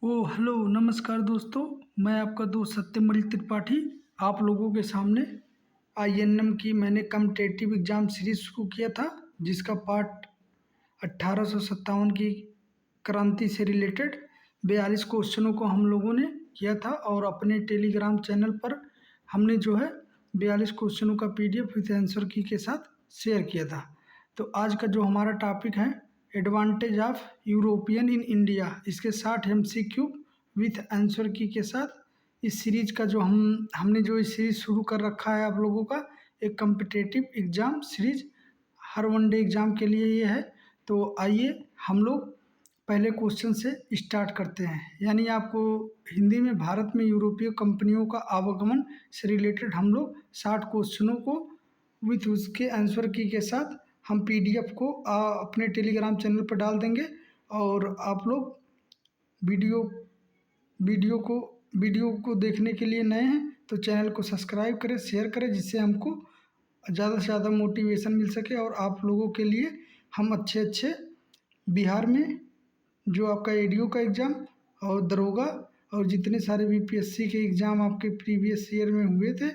Hello नमस्कार दोस्तों। मैं आपका दोस्त सत्यमल त्रिपाठी आप लोगों के सामने आईएनएम की मैंने कम्पिटेटिव एग्ज़ाम सीरीज शुरू किया था, जिसका पार्ट 1857 की क्रांति से रिलेटेड 42 क्वेश्चनों को हम लोगों ने किया था और अपने टेलीग्राम चैनल पर हमने जो है 42 क्वेश्चनों का पीडीएफ विद आंसर की के साथ शेयर किया था। तो आज का जो हमारा टॉपिक है advantage of European in India, इसके 60 एमसीक्यू विथ आंसर की के साथ इस सीरीज का जो हमने जो इस सीरीज शुरू कर रखा है आप लोगों का एक कम्पिटेटिव एग्ज़ाम सीरीज हर वनडे एग्ज़ाम के लिए ये है। तो आइए हम लोग पहले क्वेश्चन से स्टार्ट करते हैं। यानी आपको हिंदी में भारत में यूरोपीय कंपनियों का आवागमन से रिलेटेड हम लोग 60 क्वेश्चनों को विथ उसके आंसर की के साथ हम पीडीएफ को अपने टेलीग्राम चैनल पर डाल देंगे। और आप लोग वीडियो वीडियो को देखने के लिए नए हैं तो चैनल को सब्सक्राइब करें, शेयर करें, जिससे हमको ज़्यादा से ज़्यादा मोटिवेशन मिल सके और आप लोगों के लिए हम अच्छे बिहार में जो आपका एडीओ का एग्ज़ाम और दरोगा और जितने सारे बीपीएससी के एग्ज़ाम आपके प्रीवियस ईयर में हुए थे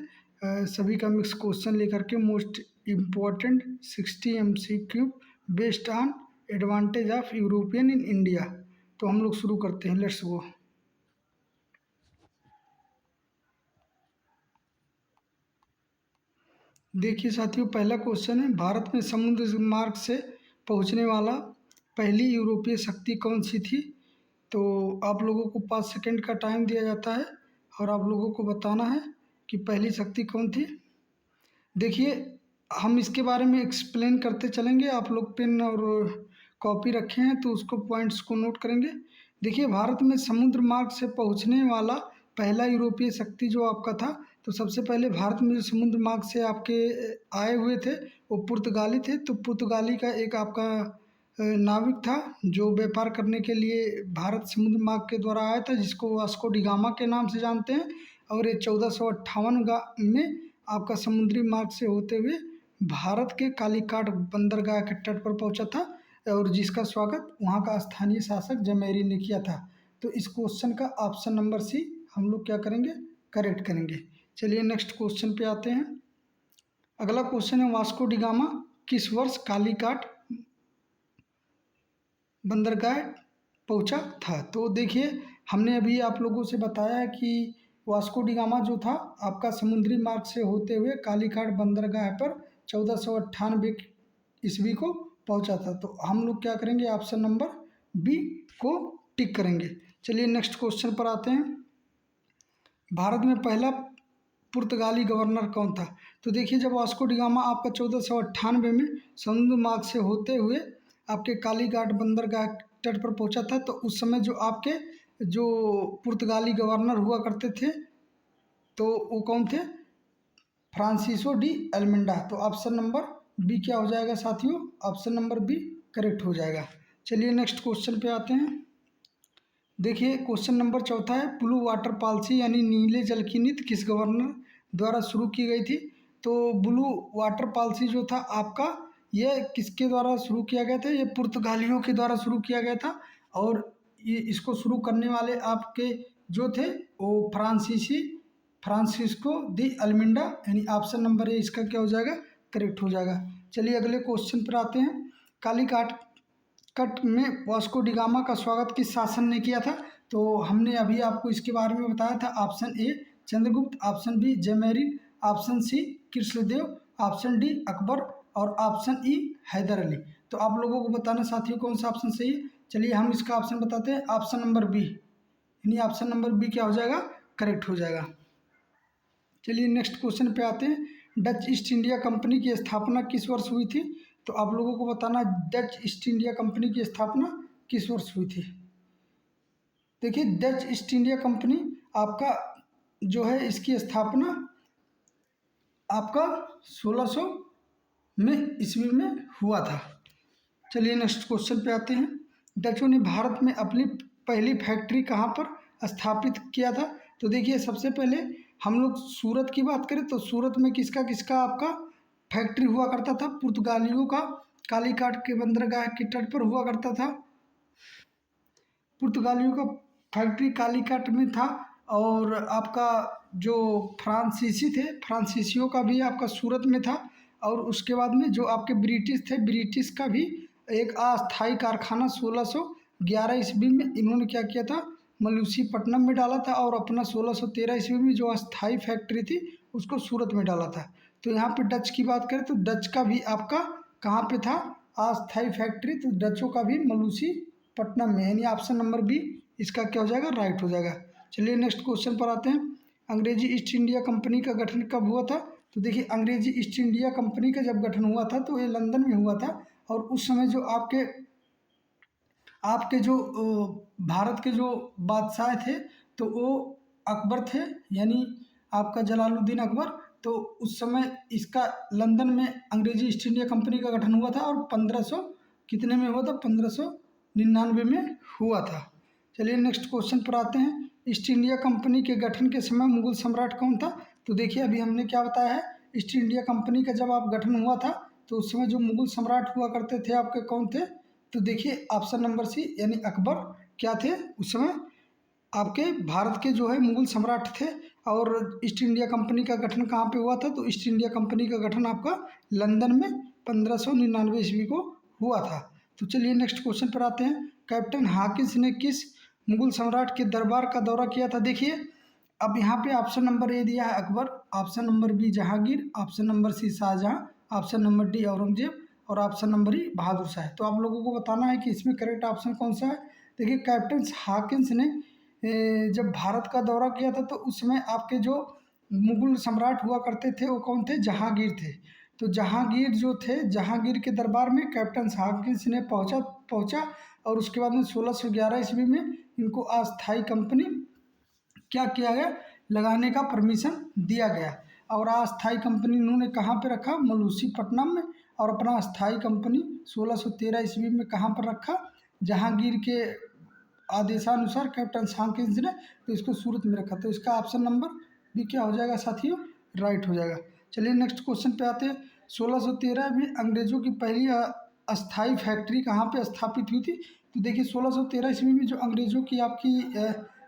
सभी का मिक्स क्वेश्चन लेकर के most important 60 MCQ based on advantage of European in India. तो हम लोग शुरू करते हैं, लेट्स गो। देखिए साथियों, पहला क्वेश्चन है भारत में समुद्र मार्ग से पहुंचने वाला पहली यूरोपीय शक्ति कौन सी थी। तो आप लोगों को 5 सेकंड का टाइम दिया जाता है और आप लोगों को बताना है कि पहली शक्ति कौन थी। देखिए हम इसके बारे में एक्सप्लेन करते चलेंगे, आप लोग पेन और कॉपी रखे हैं तो उसको पॉइंट्स को नोट करेंगे। देखिए भारत में समुद्र मार्ग से पहुंचने वाला पहला यूरोपीय शक्ति जो आपका था, तो सबसे पहले भारत में जो समुद्र मार्ग से आपके आए हुए थे वो पुर्तगाली थे। तो पुर्तगाली का एक आपका नाविक था जो व्यापार करने के लिए भारत समुद्र मार्ग के द्वारा आया था, जिसको वास्को डी गामा के नाम से जानते हैं। और ये 1458 में आपका समुद्री मार्ग से होते हुए भारत के कालीकाट बंदरगाह के तट पर पहुंचा था और जिसका स्वागत वहां का स्थानीय शासक जमेरी ने किया था। तो इस क्वेश्चन का ऑप्शन नंबर सी हम लोग क्या करेंगे, करेक्ट करेंगे। चलिए नेक्स्ट क्वेश्चन पे आते हैं। अगला क्वेश्चन है वास्को डी गामा किस वर्ष कालीकाट बंदरगाह पहुंचा था। तो देखिए हमने अभी आप लोगों से बताया कि वास्को डी गामा जो था आपका समुद्री मार्ग से होते हुए कालीकाट बंदरगाह पर 1498 ईस्वी को पहुंचा था। तो हम लोग क्या करेंगे, ऑप्शन नंबर बी को टिक करेंगे। चलिए नेक्स्ट क्वेश्चन पर आते हैं। भारत में पहला पुर्तगाली गवर्नर कौन था। तो देखिए जब वास्को डी गामा आपका 1498 में समुद्र मार्ग से होते हुए आपके कालीघाट बंदरगाह तट पर पहुंचा था, तो उस समय जो आपके जो पुर्तगाली गवर्नर हुआ करते थे तो वो कौन थे, फ्रांसिसो डी अल्मेंडा। तो ऑप्शन नंबर बी क्या हो जाएगा साथियों, ऑप्शन नंबर बी करेक्ट हो जाएगा। चलिए नेक्स्ट क्वेश्चन पे आते हैं। देखिए क्वेश्चन नंबर चौथा है ब्लू वाटर पॉलिसी यानी नीले जल की नीति किस गवर्नर द्वारा शुरू की गई थी। तो ब्लू वाटर पॉलिसी जो था आपका ये किसके द्वारा शुरू किया गया था, ये पुर्तगालियों के द्वारा शुरू किया गया था। और ये इसको शुरू करने वाले आपके जो थे वो फ्रांसिस्को दी अल्मेंडा, यानी ऑप्शन नंबर ए इसका क्या हो जाएगा, करेक्ट हो जाएगा। चलिए अगले क्वेश्चन पर आते हैं। कालीघाट कट में वास्को डी गामा का स्वागत किस शासन ने किया था। तो हमने अभी आपको इसके बारे में बताया था, option A Chandragupta, option B जयमेरिन, option C Krishnadev, option D Akbar और ऑप्शन ई हैदर अली। तो आप लोगों को बताना साथियों कौन सा ऑप्शन सही है। चलिए हम इसका ऑप्शन बताते हैं, ऑप्शन नंबर बी, यानी ऑप्शन नंबर बी क्या हो जाएगा, करेक्ट हो जाएगा। चलिए नेक्स्ट क्वेश्चन पे आते हैं। डच ईस्ट इंडिया कंपनी की स्थापना किस वर्ष हुई थी। तो आप लोगों को बताना डच ईस्ट इंडिया कंपनी की स्थापना किस वर्ष हुई थी। देखिए डच ईस्ट इंडिया कंपनी आपका जो है इसकी स्थापना आपका 1600 में ईस्वी में हुआ था। चलिए नेक्स्ट क्वेश्चन पे आते हैं। डचों ने भारत में अपनी पहली फैक्ट्री कहाँ पर स्थापित किया था। तो देखिए सबसे पहले हम लोग सूरत की बात करें तो सूरत में किसका किसका आपका फैक्ट्री हुआ करता था, पुर्तगालियों का कालीघाट के बंदरगाह के तट पर हुआ करता था। पुर्तगालियों का फैक्ट्री कालीकट में था। और आपका जो फ्रांसीसी थे, फ्रांसीसियों का भी आपका सूरत में था। और उसके बाद में जो आपके ब्रिटिश थे, ब्रिटिश का भी एक अस्थायी कारखाना 1611 ईस्वी में इन्होंने क्या किया था, मलूसीपट्टनम में डाला था। और अपना 1613 ईस्वी में जो अस्थायी फैक्ट्री थी उसको सूरत में डाला था। तो यहाँ पे डच की बात करें तो डच का भी आपका कहाँ पे था, अस्थायी फैक्ट्री, तो डचों का भी मलूसीपट्टनम में, यानी ऑप्शन नंबर बी इसका क्या हो जाएगा, राइट हो जाएगा। चलिए नेक्स्ट क्वेश्चन पर आते हैं। अंग्रेजी ईस्ट इंडिया कंपनी का गठन कब हुआ था? तो देखिए अंग्रेजी ईस्ट इंडिया कंपनी का जब गठन हुआ था तो ये लंदन में हुआ था। और उस समय जो आपके आपके जो भारत के जो बादशाह थे तो वो अकबर थे, यानी आपका जलालुद्दीन अकबर। तो उस समय इसका लंदन में अंग्रेजी ईस्ट इंडिया कंपनी का गठन हुआ था। और 1500 कितने में हुआ था, 1599 में हुआ था। चलिए नेक्स्ट क्वेश्चन पर आते हैं। ईस्ट इंडिया कंपनी के गठन के समय मुगल सम्राट कौन था? तो देखिए अभी हमने क्या बताया है, ईस्ट इंडिया कंपनी का जब आप गठन हुआ था तो उस समय जो मुगल सम्राट हुआ करते थे आपके कौन थे? तो देखिए ऑप्शन नंबर सी यानी अकबर क्या थे उस समय, आपके भारत के जो है मुगल सम्राट थे। और ईस्ट इंडिया कंपनी का गठन कहाँ पे हुआ था? तो ईस्ट इंडिया कंपनी का गठन आपका लंदन में 1599 ईस्वी को हुआ था। तो चलिए नेक्स्ट क्वेश्चन पर आते हैं। कैप्टन हाकिंस ने किस मुगल सम्राट के दरबार का दौरा किया था? देखिए अब यहाँ पे ऑप्शन नंबर ए दिया है Akbar, option number B Jahangir, option number C Shahjahan, option number D Aurangzeb और option number E Bahadur Shah. तो आप लोगों को बताना है कि इसमें करेक्ट ऑप्शन कौन सा है। देखिए कैप्टन हाकिंस ने जब भारत का दौरा किया था तो उस समय आपके जो मुगल सम्राट हुआ करते थे वो कौन थे? जहांगीर थे। तो जहांगीर जो थे, जहांगीर के दरबार में कैप्टन हाकिंस ने पहुंचा पहुंचा और उसके बाद में 1611 ईस्वी में इनको अस्थायी कंपनी क्या किया गया, लगाने का परमिशन दिया गया। और अस्थायी कंपनी इन्होंने कहाँ पे रखा? मलूसीपट्टनम में। और अपना अस्थायी कंपनी 1613 ईस्वी में कहाँ पर रखा? जहांगीर के आदेशानुसार कैप्टन हाकिंस ने तो इसको सूरत में रखा। तो इसका ऑप्शन नंबर भी क्या हो जाएगा साथियों, राइट हो जाएगा। चलिए नेक्स्ट क्वेश्चन पे आते हैं। 1613 में अंग्रेजों की पहली अस्थायी फैक्ट्री कहाँ पे स्थापित हुई थी? तो देखिए 1613 ईस्वी में जो अंग्रेजों की आपकी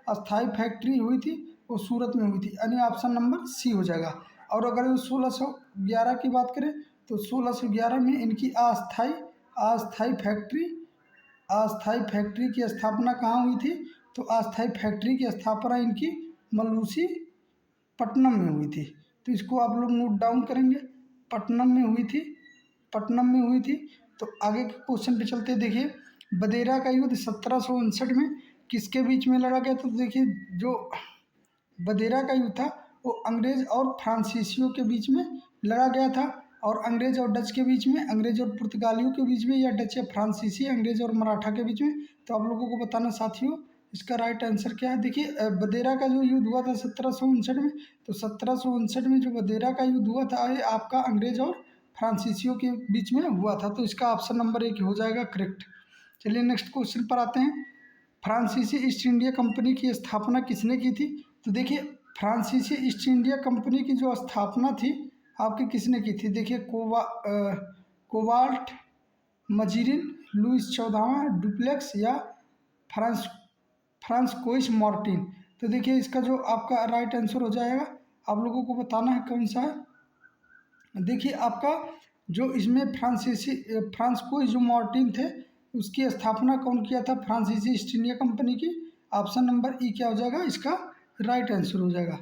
अस्थायी फैक्ट्री हुई थी वो सूरत में हुई थी, यानी ऑप्शन नंबर सी हो जाएगा। और अगर 1611 की बात करें तो 1611 में इनकी अस्थाई फैक्ट्री की स्थापना कहाँ हुई थी? तो अस्थाई फैक्ट्री की स्थापना इनकी मलूसी पट्टनम में हुई थी। तो इसको आप लोग नोट डाउन करेंगे, पट्टनम में हुई थी, पट्टनम में हुई थी। तो आगे के क्वेश्चन पे चलते देखिए। बदेरा का युद्ध 1759 में किसके बीच में लड़ा गया? तो देखिए जो बदेरा का युद्ध था वो अंग्रेज और फ्रांसीसियों के बीच में लड़ा गया था। और अंग्रेज और डच के बीच में, अंग्रेज और पुर्तगालियों के बीच में, या डच या फ्रांसीसी अंग्रेज और मराठा के बीच में। तो आप लोगों को बताना साथियों इसका राइट आंसर क्या है। देखिए बदेरा का जो युद्ध हुआ था 1759 में, तो 1759 में जो बदेरा का युद्ध हुआ था ये आपका अंग्रेज और फ्रांसीसियों के बीच में हुआ था। तो इसका ऑप्शन नंबर 1 हो जाएगा करेक्ट। चलिए नेक्स्ट क्वेश्चन पर आते हैं। फ्रांसीसी ईस्ट इंडिया कंपनी की स्थापना किसने की थी? तो देखिए फ्रांसीसी ईस्ट इंडिया कंपनी की जो स्थापना थी आपकी किसने की थी? देखिए कोबाल्ट मजीरिन, लुइस 14वां, डुप्लेक्स या फ्रांस फ्रांसकोइस मार्टिन। तो देखिए इसका जो आपका राइट आंसर हो जाएगा, आप लोगों को बताना है कौन सा है। देखिए आपका जो इसमें फ्रांसकोइस जो मार्टिन थे उसकी स्थापना कौन किया था? फ्रांसीसी ईस्ट इंडिया कंपनी की। ऑप्शन नंबर ई क्या हो जाएगा, इसका राइट आंसर हो जाएगा।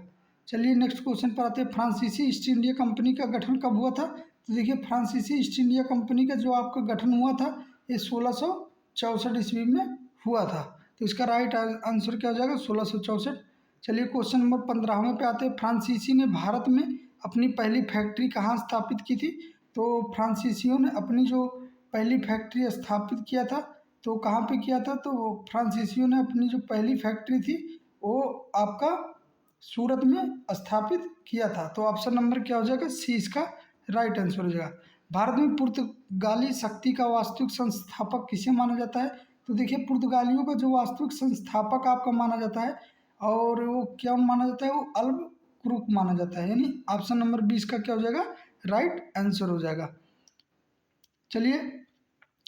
चलिए नेक्स्ट क्वेश्चन पर आते हैं। फ्रांसीसी ईस्ट इंडिया कंपनी का गठन कब हुआ था? तो देखिए फ्रांसीसी ईस्ट इंडिया कंपनी का जो आपका गठन हुआ था ये 1664 ईस्वी में हुआ था। तो इसका राइट आंसर क्या हो जाएगा, 1664। चलिए क्वेश्चन नंबर 15वें पे आते हैं। फ्रांसीसी ने भारत में अपनी पहली फैक्ट्री कहाँ स्थापित की थी? तो फ्रांसीसियों ने अपनी जो पहली फैक्ट्री स्थापित किया था तो कहाँ पे किया था? तो फ्रांसीसियों ने अपनी जो पहली फैक्ट्री थी वो आपका सूरत में स्थापित किया था। तो ऑप्शन नंबर क्या हो जाएगा, सी इसका राइट आंसर हो जाएगा। भारत में पुर्तगाली शक्ति का वास्तविक संस्थापक किसे माना जाता है? तो देखिए पुर्तगालियों का जो वास्तविक संस्थापक आपका माना जाता है और वो क्या माना जाता है, वो अल्ब क्रूक माना जाता है, यानी ऑप्शन नंबर 20 का क्या हो जाएगा, राइट आंसर हो जाएगा। चलिए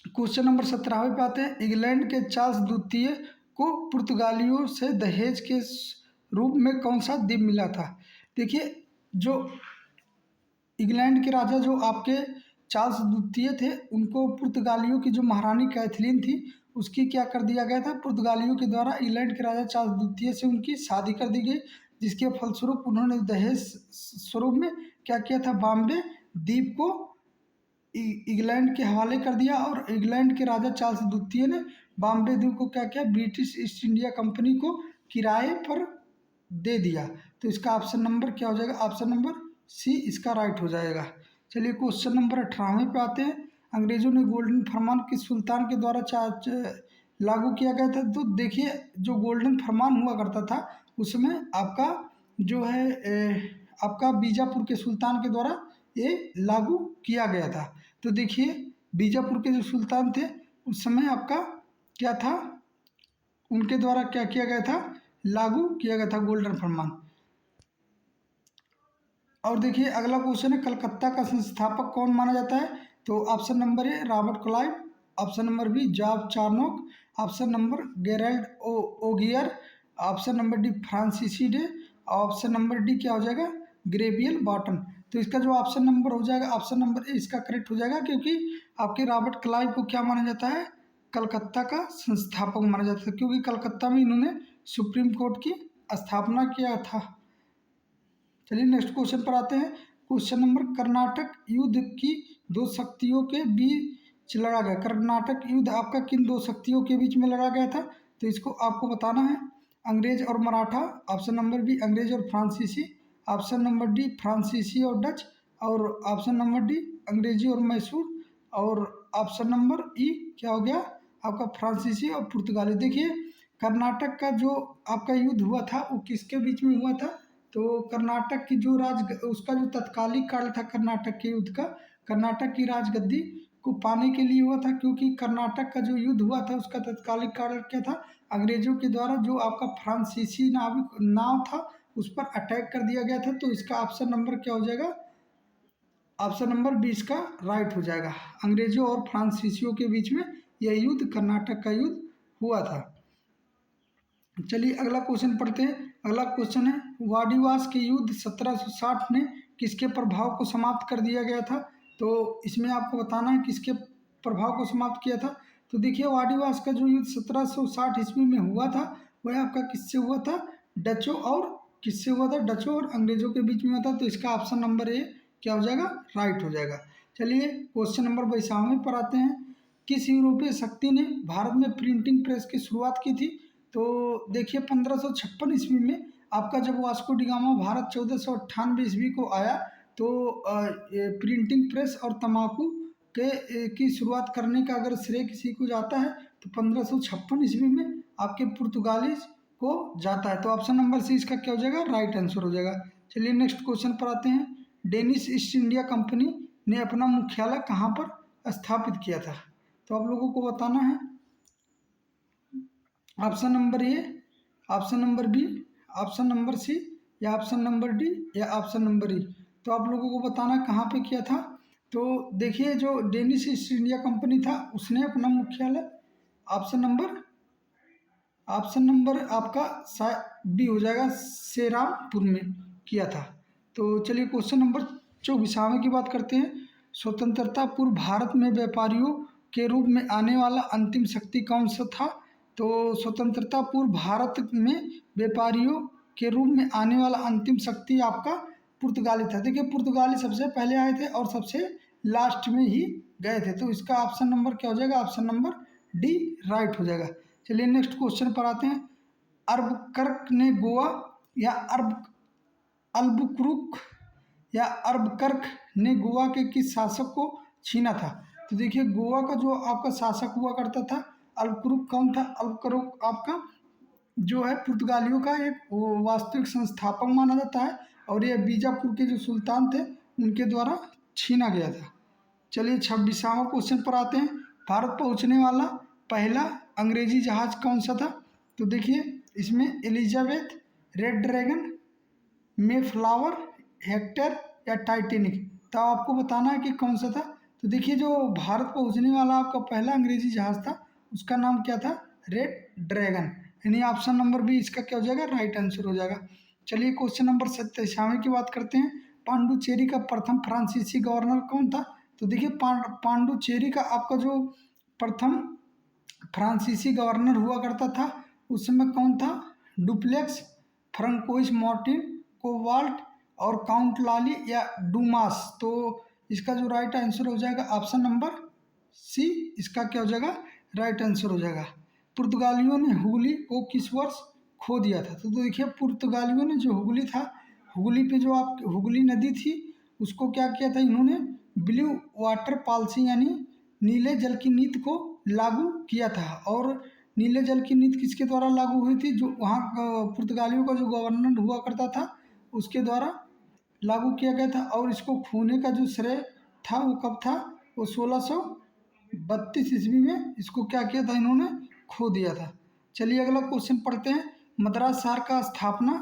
क्वेश्चन नंबर 17वें पे आते हैं। इंग्लैंड के चार्ल्स द्वितीय को पुर्तगालियों से दहेज के रूप में कौन सा द्वीप मिला था? देखिए, जो इंग्लैंड के राजा जो आपके चार्ल्स द्वितीय थे, उनको पुर्तगालियों की जो महारानी कैथलीन थी, उसकी क्या कर दिया गया था, पुर्तगालियों के द्वारा इंग्लैंड के राजा चार्ल्स द्वितीय से उनकी शादी कर दी गई, जिसके फलस्वरूप उन्होंने दहेज स्वरूप में क्या किया था, बॉम्बे द्वीप को इंग्लैंड के हवाले कर दिया। और इंग्लैंड के राजा चार्ल्स द्वितीय ने बॉम्बे द्वीप को क्या किया, ब्रिटिश ईस्ट इंडिया कंपनी को किराए पर दे दिया। तो इसका ऑप्शन नंबर क्या हो जाएगा, ऑप्शन नंबर सी इसका राइट हो जाएगा। चलिए क्वेश्चन नंबर 18वें पे आते हैं। अंग्रेजों ने गोल्डन फरमान किस सुल्तान के द्वारा लागू किया गया था? तो देखिए, जो गोल्डन फरमान हुआ करता था उसमें आपका जो है आपका बीजापुर के सुल्तान के द्वारा ये लागू किया गया था। तो देखिए, बीजापुर के जो सुल्तान थे उस समय आपका क्या था, उनके द्वारा क्या किया गया था, लागू किया गया था गोल्डन फरमान। और देखिए अगला क्वेश्चन है, कलकत्ता का संस्थापक कौन माना जाता है? तो option number A Robert Clive, option number B George Charnock, option number Gerald ओगियर, option number D Francis day, option number D क्या हो जाएगा, ग्रेवियल बॉटन। तो इसका जो ऑप्शन नंबर हो जाएगा, ऑप्शन नंबर ए इसका करेक्ट हो जाएगा, क्योंकि आपके रॉबर्ट क्लाइव को क्या माना जाता है, कलकत्ता का संस्थापक माना जाता है, क्योंकि कलकत्ता में इन्होंने सुप्रीम कोर्ट की स्थापना किया था। चलिए नेक्स्ट क्वेश्चन पर आते हैं। क्वेश्चन नंबर, कर्नाटक युद्ध की दो शक्तियों के बीच लड़ा गया, कर्नाटक युद्ध आपका किन दो शक्तियों के बीच में लड़ा गया था? तो इसको आपको बताना है, अंग्रेज और मराठा, ऑप्शन नंबर बी अंग्रेज और फ्रांसीसी, ऑप्शन नंबर डी फ्रांसीसी और डच, और ऑप्शन नंबर डी अंग्रेजी और मैसूर, और ऑप्शन नंबर ई क्या हो गया आपका फ्रांसीसी और पुर्तगाली। देखिए, कर्नाटक का जो आपका युद्ध हुआ था वो किसके बीच में हुआ था? तो कर्नाटक की जो उसका जो तत्कालिक काल था कर्नाटक के युद्ध का, कर्नाटक की राजगद्दी को पाने के लिए हुआ था, क्योंकि कर्नाटक का जो युद्ध हुआ था उसका तत्कालिक कारण क्या था, अंग्रेजों के द्वारा जो आपका फ्रांसीसी नाव था उस पर अटैक कर दिया गया था। तो इसका ऑप्शन नंबर क्या हो जाएगा, ऑप्शन नंबर 20 का राइट हो जाएगा। अंग्रेजों और फ्रांसीसियों के बीच में यह युद्ध, कर्नाटक का युद्ध हुआ था। चलिए अगला क्वेश्चन पढ़ते हैं। अगला क्वेश्चन है, वाडिवास के युद्ध 1760 में किसके प्रभाव को समाप्त कर दिया गया था? तो इसमें आपको बताना है किसके प्रभाव को समाप्त किया था। तो देखिए, वाडिवास का जो युद्ध 1760 ईस्वी में हुआ था वह आपका किससे हुआ था, डचों और किससे हुआ था, डचों और अंग्रेजों के बीच में हुआ था। तो इसका ऑप्शन नंबर ए क्या हो जाएगा, राइट हो जाएगा। चलिए क्वेश्चन नंबर 52 पर आते हैं। किस यूरोपीय शक्ति ने भारत में प्रिंटिंग प्रेस की शुरुआत की थी? तो देखिए, 1556 ईस्वी में आपका जब वास्को डिगामा भारत 1498 ईस्वी को आया, तो ये प्रिंटिंग प्रेस और तंबाकू की शुरुआत करने का अगर श्रेय किसी को जाता है तो 1556 ईस्वी में आपके पुर्तगाली को जाता है। तो ऑप्शन नंबर सी इसका क्या हो जाएगा, राइट आंसर हो जाएगा। चलिए नेक्स्ट क्वेश्चन पर आते हैं। डेनिश ईस्ट इंडिया कंपनी ने अपना मुख्यालय कहाँ पर स्थापित किया था? तो आप लोगों को बताना है, option number A, option number B, option number C, या ऑप्शन नंबर डी, या ऑप्शन नंबर ई। तो आप लोगों को बताना कहाँ पे किया था। तो देखिए, जो डेनिश ईस्ट इंडिया कंपनी था उसने अपना मुख्यालय ऑप्शन नंबर आपका बी हो जाएगा, सेरामपुर में किया था। तो चलिए क्वेश्चन नंबर 24 की बात करते हैं। स्वतंत्रता पूर्व भारत में व्यापारियों के रूप में आने वाला अंतिम शक्ति कौन सा था? तो स्वतंत्रता पूर्व भारत में व्यापारियों के रूप में आने वाला अंतिम शक्ति आपका पुर्तगाली था। देखिए, पुर्तगाली सबसे पहले आए थे और सबसे लास्ट में ही गए थे। तो इसका ऑप्शन नंबर क्या हो जाएगा, ऑप्शन नंबर डी राइट हो जाएगा। चलिए नेक्स्ट क्वेश्चन पर आते हैं। अरबकर्क ने गोवा या अल्बुकुर्क या अरबकर्क ने गोवा के किस शासक को छीना था? तो देखिए, गोवा का जो आपका शासक हुआ करता था अल्बुकुर्क कौन था? अल्बुकुर्क आपका जो है पुर्तगालियों का एक वास्तविक संस्थापक माना जाता है, और यह बीजापुर के जो सुल्तान थे उनके द्वारा छीना गया था। चलिए 26वां क्वेश्चन पर आते हैं। भारत पहुंचने वाला पहला अंग्रेजी जहाज कौन सा था? तो देखिए, इसमें Elizabeth, red dragon, Mayflower, Hector या टाइटेनिक। तो आपको बताना है कि कौन सा था। तो देखिए, जो भारत पहुंचने वाला आपका पहला अंग्रेजी जहाज था उसका नाम क्या था, रेड ड्रैगन। यानी ऑप्शन नंबर बी इसका क्या हो जाएगा, राइट आंसर हो जाएगा। चलिए क्वेश्चन नंबर 97 की बात करते हैं। पांडुचेरी का प्रथम फ्रांसीसी गवर्नर कौन था? तो देखिए पांडुचेरी का आपका जो प्रथम फ्रांसीसी गवर्नर हुआ करता था उस समय कौन था? डुप्लेक्स, फ्रांकोइस मार्टिन, कोबाल्ट और काउंट लाली या डूमास। तो इसका जो राइट आंसर हो जाएगा ऑप्शन नंबर सी, इसका क्या हो जाएगा, राइट आंसर हो जाएगा। पुर्तगालियों ने हुगली को किस वर्ष खो दिया था? तो देखिए पुर्तगालियों ने जो हुगली था, हुगली पे जो आप हुगली नदी थी उसको क्या किया था इन्होंने, ब्लू वाटर पॉलिसी यानी नीले जल की नीति को लागू किया था। और नीले जल की नीति किसके द्वारा लागू हुई थी? जो वहाँ पुर्तगालियों का जो गवर्नर हुआ करता था उसके द्वारा लागू किया गया था। और इसको खोने का जो श्रेय था वो कब था? वो 1632 ईस्वी में इसको क्या किया था इन्होंने, खो दिया था। चलिए अगला क्वेश्चन पढ़ते हैं। मद्रास शहर का स्थापना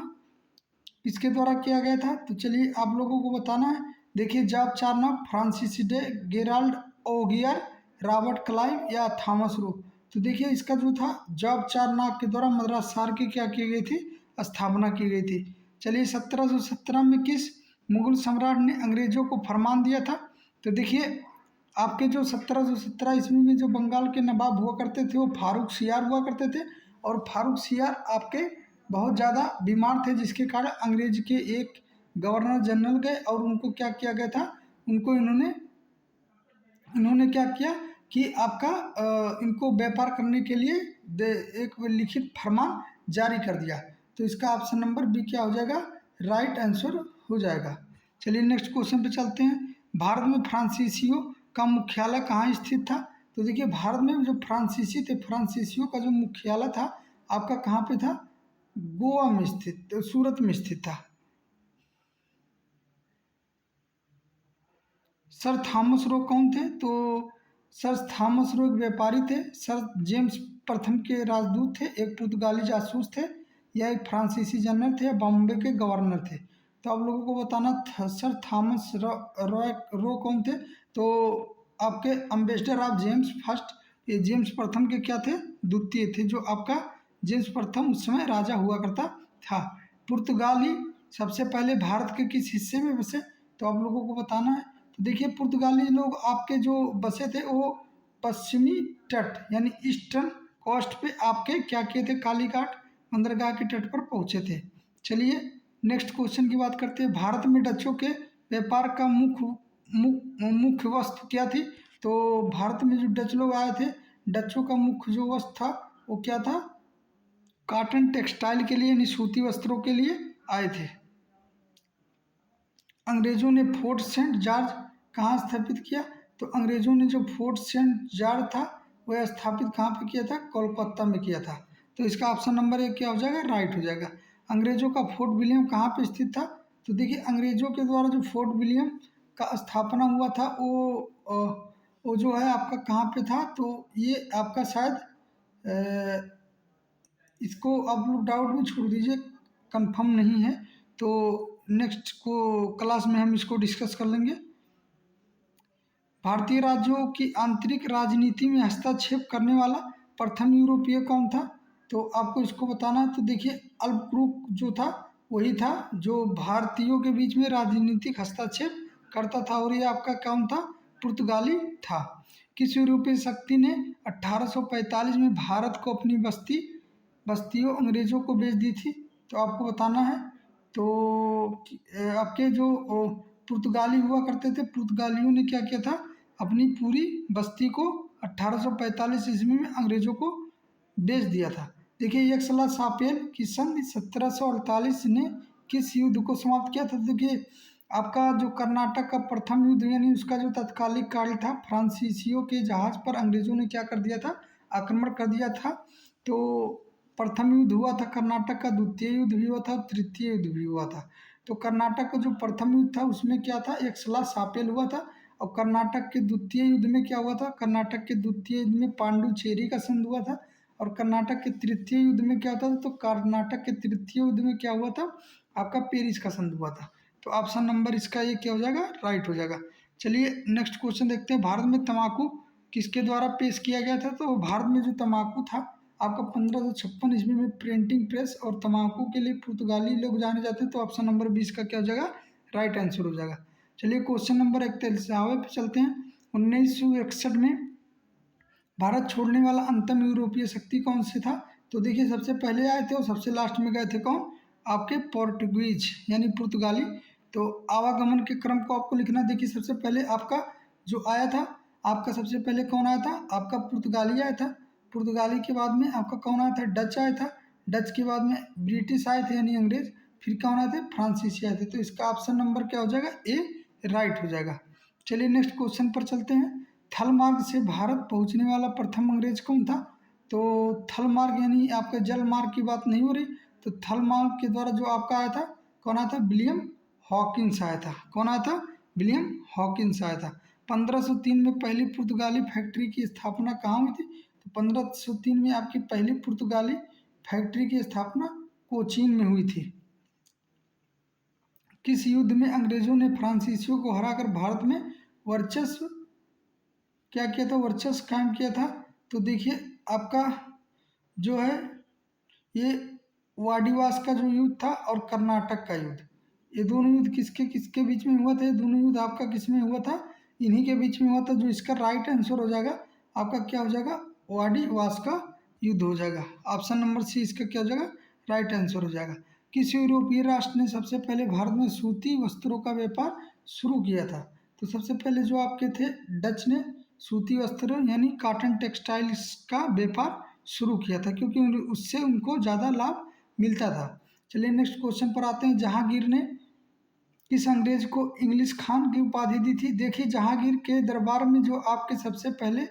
किसके द्वारा किया गया था? तो चलिए आप लोगों को बताना है। देखिए Job Charnock, Francis Day, Gerald ओगियर, रॉबर्ट क्लाइव या थॉमस रो। तो देखिए इसका जो था जॉब चार्नक के द्वारा मद्रास शहर की क्या की गई थी, स्थापना की गई थी। चलिए 1717 में किस मुगल सम्राट ने अंग्रेजों को फरमान दिया था? तो देखिए आपके जो 1717 ईस्वी में जो बंगाल के नवाब हुआ करते थे वो फारूक सियार हुआ करते थे। और फारूक सियार आपके बहुत ज़्यादा बीमार थे जिसके कारण अंग्रेज के एक गवर्नर जनरल गए और उनको क्या किया गया था, उनको इन्होंने इन्होंने क्या किया कि आपका इनको व्यापार करने के लिए एक लिखित फरमान जारी कर दिया। तो इसका ऑप्शन नंबर बी क्या हो जाएगा, राइट आंसर हो जाएगा। चलिए नेक्स्ट क्वेश्चन पे चलते हैं। भारत में फ्रांसीसियों का मुख्यालय कहाँ स्थित था? तो देखिए भारत में जो फ्रांसीसी थे, फ्रांसीसियों का जो मुख्यालय था आपका कहाँ पे था? गोवा में स्थित, तो सूरत में स्थित था। सर थॉमस रो कौन थे? तो सर थॉमस रो एक व्यापारी थे। सर जेम्स प्रथम के राजदूत थे, एक पुर्तगाली जासूस थे, या एक फ्रांसीसी जनरल थे, या बॉम्बे के गवर्नर थे। तो आप लोगों को बताना सर थॉमस रो कौन थे? तो आपके अम्बेसडर ऑफ जेम्स फर्स्ट, ये जेम्स प्रथम के क्या थे, द्वितीय थे। जो आपका जेम्स प्रथम उस समय राजा हुआ करता था। पुर्तगाली सबसे पहले भारत के किस हिस्से में बसे? तो आप लोगों को बताना है। तो देखिए पुर्तगाली लोग आपके जो बसे थे वो पश्चिमी तट यानी ईस्टर्न कोस्ट पे आपके क्या किए थे, कालीघाट बंदरगाह के तट पर पहुंचे थे। चलिए नेक्स्ट क्वेश्चन की बात करते हैं। भारत में डचों के व्यापार का मुख्य वस्तु क्या थी? तो भारत में जो डच लोग आए थे, डचों का मुख्य जो वस्त्र था वो क्या था? कॉटन टेक्सटाइल के लिए यानी सूती वस्त्रों के लिए आए थे। अंग्रेजों ने फोर्ट सेंट जॉर्ज कहाँ स्थापित किया? तो अंग्रेजों ने जो फोर्ट सेंट जॉर्ज था वह स्थापित कहाँ पे किया था? कोलकाता में किया था। तो इसका ऑप्शन नंबर एक क्या हो जाएगा, राइट हो जाएगा। अंग्रेजों का फोर्ट विलियम कहाँ पे स्थित था? तो देखिए अंग्रेजों के द्वारा जो फोर्ट विलियम का स्थापना हुआ था वो जो है आपका कहाँ पे था? तो ये आपका शायद इसको आप लोग डाउट में छोड़ दीजिए, कंफर्म नहीं है। तो नेक्स्ट को क्लास में हम इसको डिस्कस कर लेंगे। भारतीय राज्यों की आंतरिक राजनीति में हस्तक्षेप करने वाला प्रथम यूरोपीय कौन था? तो आपको इसको बताना है। तो देखिए अल्ब्रुक जो था वही था जो भारतीयों के बीच में राजनीतिक हस्तक्षेप करता था। और ये आपका कौन था? पुर्तगाली था। किस यूरोपीय शक्ति ने 1845 में भारत को अपनी बस्तियों अंग्रेजों को बेच दी थी? तो आपको बताना है। तो आपके जो पुर्तगाली हुआ करते थे, पुर्तगालियों ने क्या किया था, अपनी पूरी बस्ती को 1845 ईस्वी में अंग्रेजों को बेच दिया था। देखिए यक्षला सापेल की संधि 1748 ने किस युद्ध को समाप्त किया था? देखिए आपका जो कर्नाटक का प्रथम युद्ध यानी उसका जो तत्कालिक काल था, फ्रांसीसियों के जहाज पर अंग्रेजों ने क्या कर दिया था, आक्रमण कर दिया था। तो प्रथम युद्ध हुआ था कर्नाटक का, द्वितीय युद्ध भी हुआ था, तृतीय युद्ध भी हुआ था। तो कर्नाटक का जो प्रथम युद्ध था उसमें क्या था, एक सला सापेल हुआ था। और कर्नाटक के द्वितीय युद्ध में क्या हुआ था, कर्नाटक के द्वितीय युद्ध में पांडुचेरी का संधि हुआ था। और कर्नाटक के तृतीय युद्ध में क्या होता था, तो कर्नाटक के तृतीय युद्ध में क्या हुआ था, आपका पेरिस का संधि हुआ था। तो ऑप्शन नंबर इसका ये क्या हो जाएगा, राइट हो जाएगा। चलिए नेक्स्ट क्वेश्चन देखते हैं। भारत में तंबाकू किसके द्वारा पेश किया गया था? तो भारत में जो तंबाकू था आपका 1556 ईस्वी में प्रिंटिंग प्रेस और तम्बाकू के लिए पुर्तगाली लोग जाने जाते हैं, तो ऑप्शन नंबर 20 का क्या हो जाएगा, राइट आंसर हो जाएगा। चलिए क्वेश्चन नंबर 41 पे चलते हैं। 1961 में भारत छोड़ने वाला अंतिम यूरोपीय शक्ति कौन से था? तो देखिए सबसे पहले आए थे और सबसे लास्ट में गए थे कौन, आपके पोर्टुगीज यानी पुर्तगाली। तो आवागमन के क्रम को आपको लिखना। देखिए सबसे पहले आपका जो आया था, आपका सबसे पहले कौन आया था, आपका पुर्तगाली आया था। पुर्तगाली के बाद में आपका कौन आया था, डच आया था। डच के बाद में ब्रिटिश आए थे यानी अंग्रेज। फिर कौन आए थे, फ्रांसीसी आए थे। तो इसका ऑप्शन नंबर क्या हो जाएगा, ए राइट हो जाएगा। चलिए नेक्स्ट क्वेश्चन पर चलते हैं। थल मार्ग से भारत पहुंचने वाला प्रथम अंग्रेज कौन था? तो थल मार्ग यानी आपके जल मार्ग की बात नहीं हो रही, तो थल मार्ग के द्वारा जो आपका आया था, कौन आया था, विलियम हॉकिंस आया था। कौन आया था, विलियम हॉकिंस आया था। 1503 में पहली पुर्तगाली फैक्ट्री की स्थापना कहाँ हुई थी? तो 1503 में आपकी पहली पुर्तगाली फैक्ट्री की स्थापना कोचीन में हुई थी। किस युद्ध में अंग्रेजों ने फ्रांसीसियों को हराकर भारत में वर्चस्व क्या किया था, वर्चस्व कायम किया था? तो देखिए आपका जो है ये वाडिवास का जो युद्ध था और कर्नाटक का युद्ध, ये दोनों युद्ध किसके किसके बीच में हुआ था? ये दोनों युद्ध आपका किस में हुआ था, इन्हीं के बीच में हुआ था। जो इसका राइट आंसर हो जाएगा आपका क्या हो जाएगा, वाडिवास का युद्ध हो जाएगा। ऑप्शन नंबर सी इसका क्या हो जाएगा, राइट आंसर हो जाएगा। किस यूरोपीय राष्ट्र ने सबसे पहले भारत में सूती वस्त्रों का व्यापार शुरू किया था? तो सबसे पहले जो आपके थे डच ने सूती वस्त्र यानी कॉटन टेक्सटाइल्स का व्यापार शुरू किया था, क्योंकि उससे उनको ज़्यादा लाभ मिलता था। चलिए नेक्स्ट क्वेश्चन पर आते हैं। जहांगीर ने किस अंग्रेज को इंग्लिश खान की उपाधि दी थी? देखिए जहांगीर के दरबार में जो आपके सबसे पहले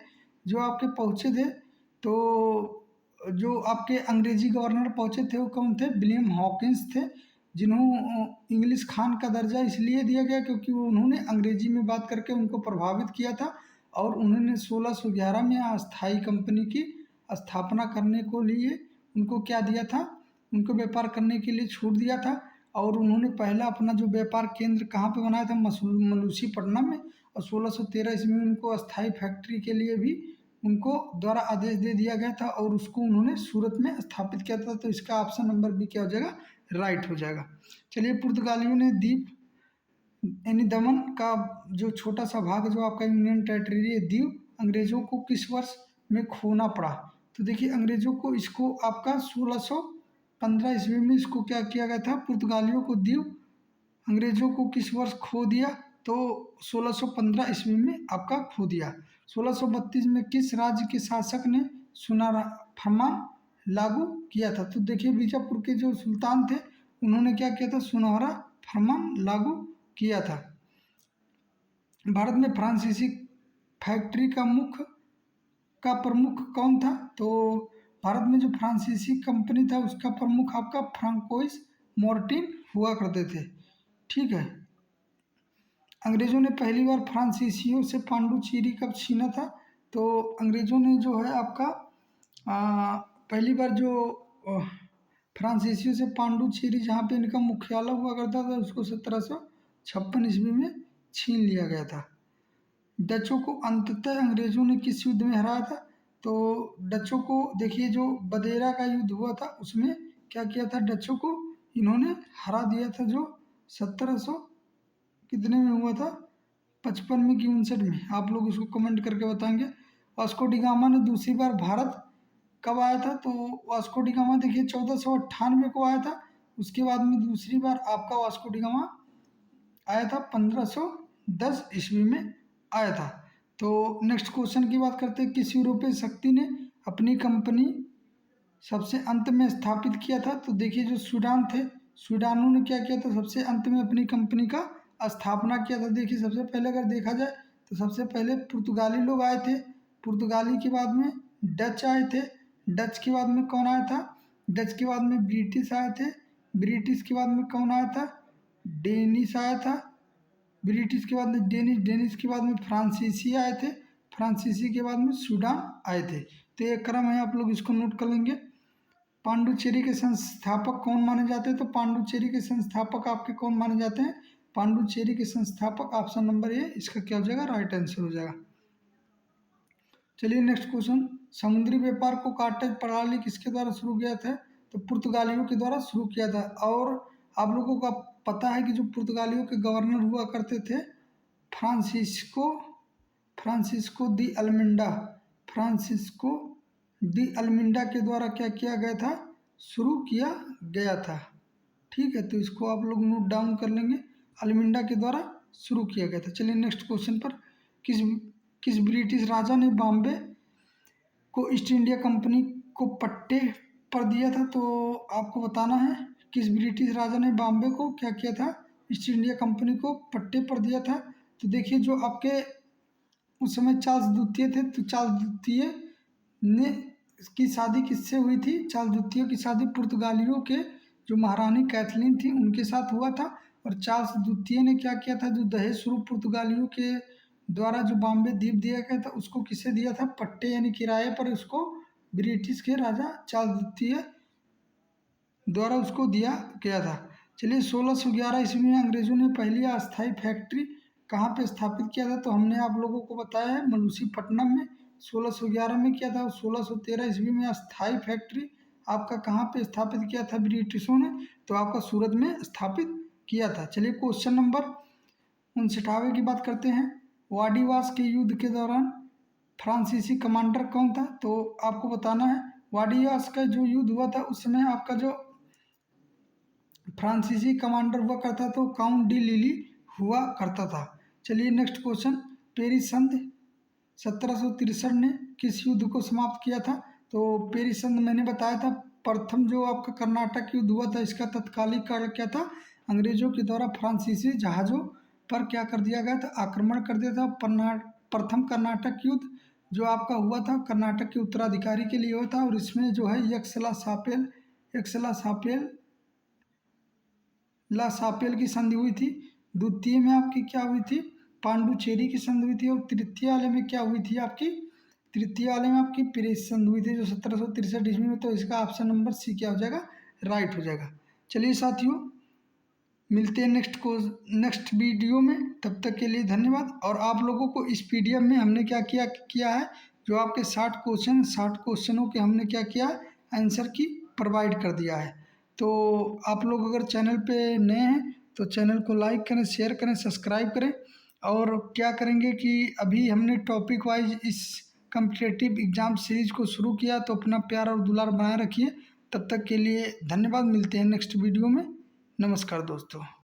जो आपके पहुँचे थे, तो जो आपके अंग्रेजी गवर्नर पहुँचे थे वो कौन थे, विलियम हॉकिंस थे, जिन्हों इंग्लिश खान का दर्जा इसलिए दिया गया क्योंकि वो उन्होंने अंग्रेजी में बात करके उनको प्रभावित किया था, और उन्होंने 1611 में अस्थाई कंपनी की स्थापना करने को लिए उनको क्या दिया था, उनको व्यापार करने के लिए छूट दिया था। और उन्होंने पहला अपना जो व्यापार केंद्र कहाँ पे बनाया था, मलूसीपट्टनम में। और 1613 ईस्वी में उनको अस्थाई फैक्ट्री के लिए भी उनको द्वारा आदेश दे दिया गया था और उसको उन्होंने सूरत में स्थापित किया था। तो इसका ऑप्शन नंबर बी क्या हो जाएगा, राइट हो जाएगा। चलिए पुर्तगालियों ने द्वीप यानी दमन का जो छोटा सा भाग जो आपका यूनियन टेरिटरी है दीव, अंग्रेजों को किस वर्ष में खोना पड़ा? तो देखिए अंग्रेजों को इसको आपका 1615 ईस्वी में इसको क्या किया गया था, पुर्तगालियों को दीव अंग्रेजों को किस वर्ष खो दिया? तो 1615 ईस्वी में आपका खो दिया। 1632 में किस राज्य के शासक ने सुनहरा फरमान लागू किया था? तो देखिए बीजापुर के जो सुल्तान थे उन्होंने क्या किया था, सुनहरा फरमान लागू किया था। भारत में फ्रांसीसी फैक्ट्री का प्रमुख कौन था? तो भारत में जो फ्रांसीसी कंपनी था उसका प्रमुख आपका फ्रांकोइस मोर्टिन हुआ करते थे। ठीक है। अंग्रेजों ने पहली बार फ्रांसीसियों से पांडुचेरी कब छीना था? तो अंग्रेजों ने जो है आपका पहली बार जो फ्रांसीसियों से पांडुचेरी जहाँ पे इनका मुख्यालय हुआ करता था उसको 1756 ईस्वी में छीन लिया गया था। डचों को अंततः अंग्रेजों ने किस युद्ध में हराया था? तो डचों को देखिए जो बदेरा का युद्ध हुआ था उसमें क्या किया था, डचों को इन्होंने हरा दिया था, जो 1700 कितने में हुआ था, 55 में कि 59 में, आप लोग इसको कमेंट करके बताएंगे। वास्को डी गामा ने दूसरी बार भारत कब आया था? तो वास्को डी गामा देखिए 1498 को आया था। उसके बाद में दूसरी बार आपका वास्को डी गामा आया था 1510 ईस्वी में आया था। तो नेक्स्ट क्वेश्चन की बात करते हैं। किस यूरोपीय शक्ति ने अपनी कंपनी सबसे अंत में स्थापित किया था? तो देखिए जो सूडान थे, सूडानों ने क्या किया था, सबसे अंत में अपनी कंपनी का स्थापना किया था। देखिए सबसे पहले अगर देखा जाए तो सबसे पहले पुर्तगाली लोग आए थे, पुर्तगाली के बाद में डच आए थे, डच के बाद में कौन आया था, डच के बाद में ब्रिटिश आए थे, ब्रिटिश के बाद में कौन आया था, डेनिश आया था, ब्रिटिश के बाद में डेनिश, डेनिश के बाद में फ्रांसीसी आए थे, फ्रांसीसी के बाद में सूडान आए थे। तो ये क्रम है, आप लोग इसको नोट कर लेंगे। पांडुचेरी के संस्थापक कौन माने जाते हैं? तो पांडुचेरी के संस्थापक आपके कौन माने जाते हैं? पांडुचेरी के संस्थापक ऑप्शन नंबर ए इसका क्या हो जाएगा, राइट आंसर हो जाएगा। चलिए नेक्स्ट क्वेश्चन। समुद्री व्यापार को कार्टेज प्रणाली किसके द्वारा शुरू किया था? तो पुर्तगालियों के द्वारा शुरू किया था। और आप लोगों को पता है कि जो पुर्तगालियों के गवर्नर हुआ करते थे Francisco Francisco de Almeida Francisco de Almeida के द्वारा क्या किया गया था? शुरू किया गया था। ठीक है, तो इसको आप लोग नोट डाउन कर लेंगे, अल्मेंडा के द्वारा शुरू किया गया था। चलिए नेक्स्ट क्वेश्चन पर, किस किस ब्रिटिश राजा ने बॉम्बे को ईस्ट इंडिया कंपनी को पट्टे पर दिया था? तो आपको बताना है किस ब्रिटिश राजा ने बॉम्बे को क्या किया था? ईस्ट इंडिया कंपनी को पट्टे पर दिया था। तो देखिए, जो आपके उस समय चार्ल्स द्वितीय थे, तो चार्ल्स द्वितीय ने की शादी किससे हुई थी? चार्ल्स द्वितीय की शादी पुर्तगालियों के जो महारानी कैथलीन थी उनके साथ हुआ था। और चार्ल्स द्वितीय ने क्या किया था? जो दहेज स्वरूप पुर्तगालियों के द्वारा जो बॉम्बे द्वीप दिया गया था उसको किसे दिया था? पट्टे यानी किराए पर उसको ब्रिटिश के राजा चार्ल्स द्वितीय द्वारा उसको दिया गया था। चलिए, 1611 ईस्वी में अंग्रेजों ने पहली अस्थायी फैक्ट्री कहाँ पे स्थापित किया था? तो हमने आप लोगों को बताया है मलूसीपट्टनम में 1611 में किया था। और 1613 ईस्वी में अस्थायी फैक्ट्री आपका कहाँ पे स्थापित किया था ब्रिटिशों ने? तो आपका सूरत में स्थापित किया था। चलिए, क्वेश्चन नंबर 59 की बात करते हैं। वाडीवास के युद्ध के दौरान फ्रांसीसी कमांडर कौन था? तो आपको बताना है, वाडीवास का जो युद्ध हुआ था उस समय आपका जो फ्रांसीसी कमांडर हुआ करता तो काउंट डी लिली हुआ करता था। चलिए नेक्स्ट क्वेश्चन, पेरिस संधि 1763 ने किस युद्ध को समाप्त किया था? तो पेरिस संधि मैंने बताया था प्रथम जो आपका कर्नाटक युद्ध हुआ था, इसका तत्कालिक कारण क्या था? अंग्रेजों के द्वारा फ्रांसीसी जहाज़ों पर क्या कर दिया गया था? आक्रमण कर दिया था। प्रथम कर्नाटक युद्ध जो आपका हुआ था कर्नाटक के उत्तराधिकारी के लिए हुआ था। और इसमें जो है यक्सला सापेल की संधि हुई थी। द्वितीय में आपकी क्या हुई थी? पांडुचेरी की संधि हुई थी। और तृतीय वाले में क्या हुई थी आपकी? तृतीय वाले में आपकी पेरिस संधि हुई थी जो 1763 ईस्वी में। तो इसका ऑप्शन नंबर सी क्या हो जाएगा? राइट हो जाएगा। चलिए साथियों, मिलते हैं नेक्स्ट वीडियो में। तब तक के लिए धन्यवाद। और आप लोगों को इस पीडीएफ में हमने क्या किया है, जो आपके 60 क्वेश्चनों के हमने क्या किया, आंसर की प्रोवाइड कर दिया है। तो आप लोग अगर चैनल पे नए हैं तो चैनल को लाइक करें, शेयर करें, सब्सक्राइब करें। और क्या करेंगे कि अभी हमने टॉपिक वाइज इस कम्पिटिटिव एग्ज़ाम सीरीज को शुरू किया, तो अपना प्यार और दुलार बनाए रखिए। तब तक के लिए धन्यवाद। मिलते हैं नेक्स्ट वीडियो में। नमस्कार दोस्तों।